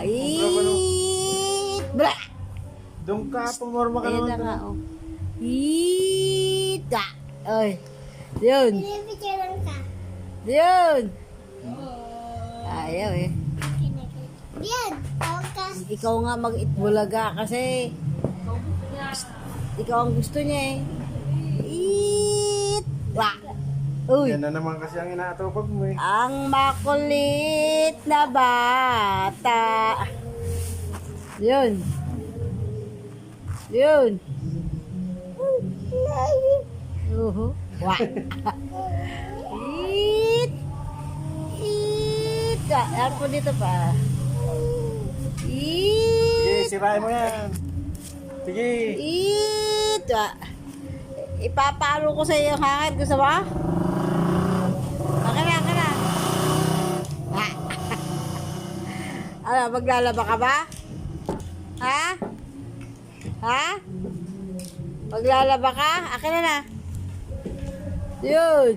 Eat! Bra! Doon ka, pumorma ka Ayun naman. na nga, oh. Eat! Oy. Yun. Pinipicturean ka. Yun. Ayaw eh. Yan, tawag ka. Ikaw nga mag-itbulaga kasi ikaw ang gusto niya eh. Eat! Wah! Uy! Yan na naman kasi ang inaatupag mo eh. Ang makulit na bata. Yun. Yun. Wah. Eat. Eat. Ano po dito pa? Sige, Eat. sirain mo yan. Sige. Eat. Ipapalo ko sa iyo yung hangin. Gusto mo? Akin na. Ano, maglalaba ka ba? Ha? Ha? Maglalaba ka? Akin na. Yun.